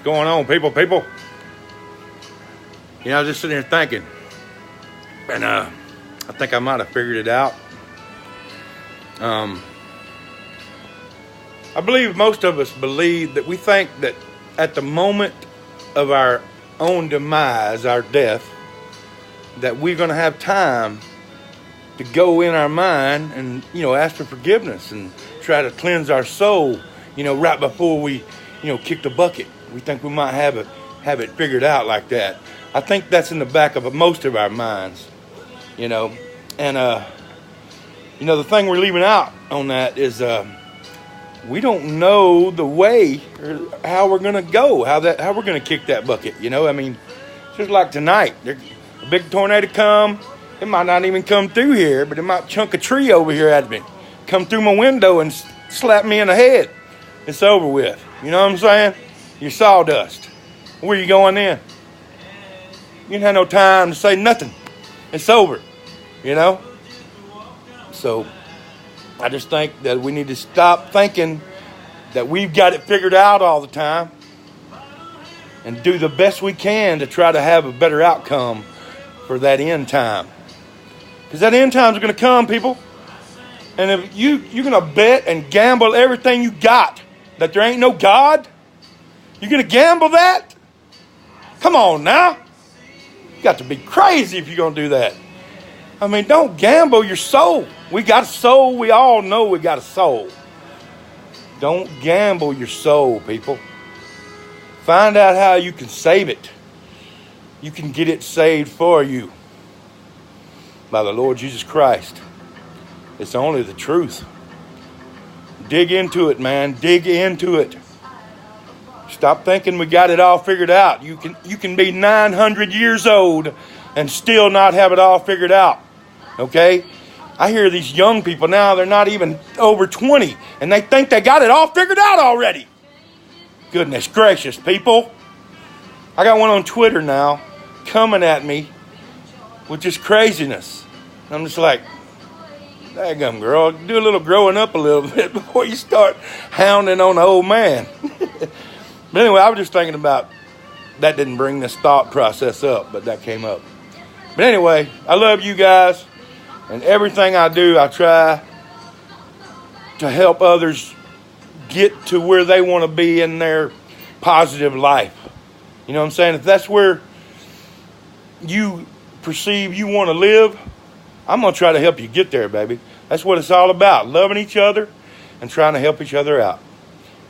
going on, people? You know, I was just sitting here thinking, and I think I might have figured it out. I believe most of us believe that we think that at the moment of our own demise, our death, that we're going to have time to go in our mind and, you know, ask for forgiveness and try to cleanse our soul, you know, right before we, you know, kick the bucket. We think we might have it figured out like that. I think that's in the back of most of our minds, you know. And, you know, the thing we're leaving out on that is we don't know the way or how we're going to go, how we're going to kick that bucket, you know. I mean, just like tonight, a big tornado come. It might not even come through here, but it might chunk a tree over here at me, come through my window and slap me in the head. It's over with. You know what I'm saying? You're sawdust. Where you going then? You didn't have no time to say nothing. It's over, you know? So I just think that we need to stop thinking that we've got it figured out all the time and do the best we can to try to have a better outcome for that end time. Because that end time is going to come, people. And if you're going to bet and gamble everything you got that there ain't no God, you're going to gamble that? Come on now. You got to be crazy if you're going to do that. I mean, don't gamble your soul. We got a soul. We all know we got a soul. Don't gamble your soul, people. Find out how you can save it. You can get it saved for you by the Lord Jesus Christ. It's only the truth. Dig into it, man. Dig into it. Stop thinking we got it all figured out. You can be 900 years old and still not have it all figured out. Okay? I hear these young people now, they're not even over 20, and they think they got it all figured out already. Goodness gracious, people. I got one on Twitter now coming at me with just craziness. I'm just like, daggum girl, do a little growing up a little bit before you start hounding on the old man. But anyway, I was just thinking about, that didn't bring this thought process up, but that came up. But anyway, I love you guys, and everything I do, I try to help others get to where they want to be in their positive life. You know what I'm saying? If that's where you perceive you want to live, I'm going to try to help you get there, baby. That's what it's all about. Loving each other and trying to help each other out.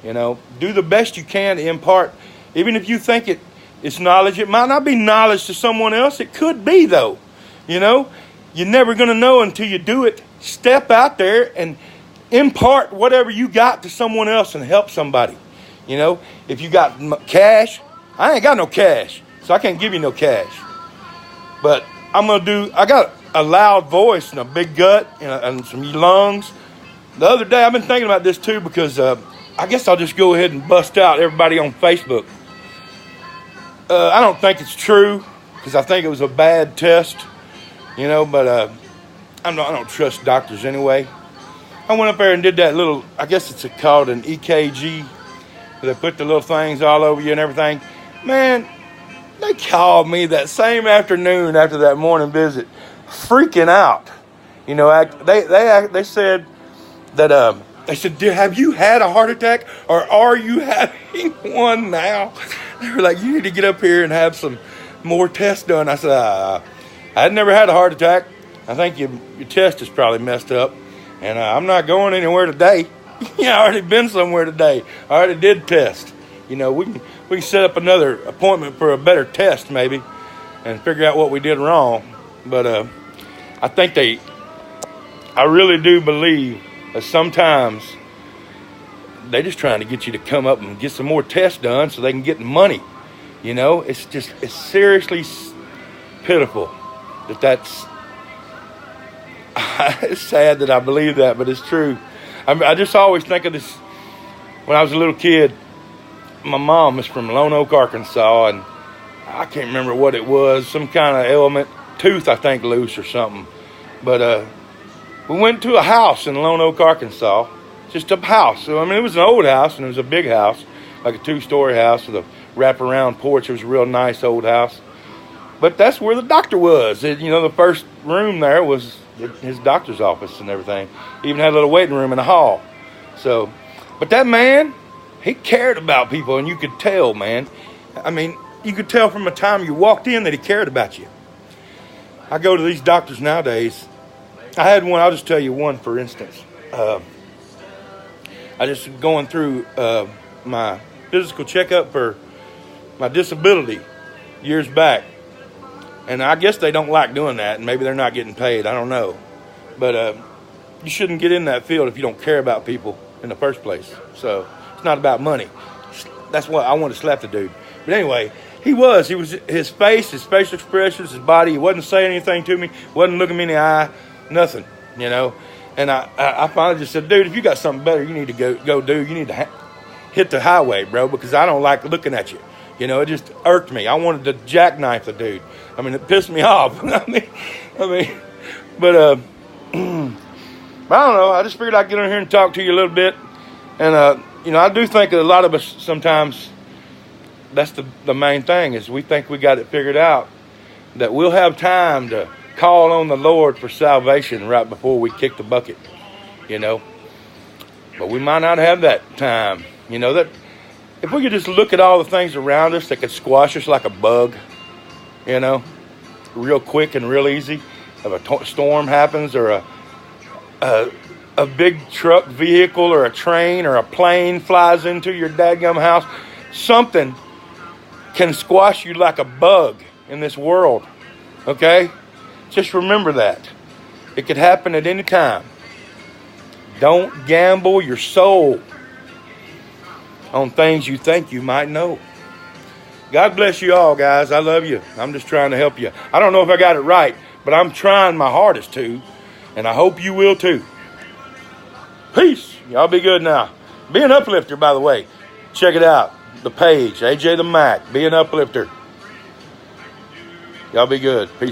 You know, do the best you can to impart. Even if you think it's knowledge, it might not be knowledge to someone else. It could be, though. You know, you're never going to know until you do it. Step out there and impart whatever you got to someone else and help somebody. You know, if you got cash, I ain't got no cash, so I can't give you no cash. But I got a loud voice and a big gut and some lungs. The other day, I've been thinking about this too, because I guess I'll just go ahead and bust out everybody on Facebook. I don't think it's true, because I think it was a bad test, you know, but I don't trust doctors anyway. I went up there and did that little, I guess it's called an EKG. They put the little things all over you and everything. Man, they called me that same afternoon after that morning visit, freaking out. You know, they said that, they said, have you had a heart attack, or are you having one now? They were like, you need to get up here and have some more tests done. I said, I'd never had a heart attack. I think your chest is probably messed up, and I'm not going anywhere today. Yeah, I already been somewhere today. I already did test. You know, we can set up another appointment for a better test maybe, and figure out what we did wrong. But I really do believe that sometimes they're just trying to get you to come up and get some more tests done so they can get the money. You know, it's seriously pitiful that's. It's sad that I believe that, but it's true. I just always think of this. When I was a little kid, my mom is from Lone Oak, Arkansas, and I can't remember what it was, some kind of ailment, tooth I think loose or something. But we went to a house in Lone Oak, Arkansas, just a house. So I mean, it was an old house and it was a big house, like a 2-story house with a wraparound porch. It was a real nice old house. But that's where the doctor was. The first room there was his doctor's office and everything. He even had a little waiting room in the hall. So, but that man, he cared about people, and you could tell, man. I mean, you could tell from the time you walked in that he cared about you. I go to these doctors nowadays. I had one, I'll just tell you one, for instance. I just going through my physical checkup for my disability years back. And I guess they don't like doing that, and maybe they're not getting paid. I don't know. But you shouldn't get in that field if you don't care about people in the first place. So it's not about money. That's why I wanted to slap the dude. But anyway, he was his face, his facial expressions, his body. He wasn't saying anything to me. Wasn't looking me in the eye. Nothing, And I finally just said, dude, if you got something better, you need to go do. You need to hit the highway, bro, because I don't like looking at you. It just irked me. I wanted to jackknife the dude. I mean, it pissed me off. But I don't know. I just figured I'd get on here and talk to you a little bit. And, I do think that a lot of us sometimes, that's the main thing, is we think we got it figured out, that we'll have time to call on the Lord for salvation right before we kick the bucket, But we might not have that time, that if we could just look at all the things around us that could squash us like a bug, real quick and real easy. If a storm happens, or a big truck vehicle or a train or a plane flies into your dadgum house, something can squash you like a bug in this world, okay? Just remember that. It could happen at any time. Don't gamble your soul on things you think you might know. God bless you all, guys. I love you. I'm just trying to help you. I don't know if I got it right, but I'm trying my hardest to, and I hope you will too. Peace. Y'all be good now. Be an uplifter, by the way. Check it out. The page, AJ the Mac. Be an uplifter. Y'all be good. Peace.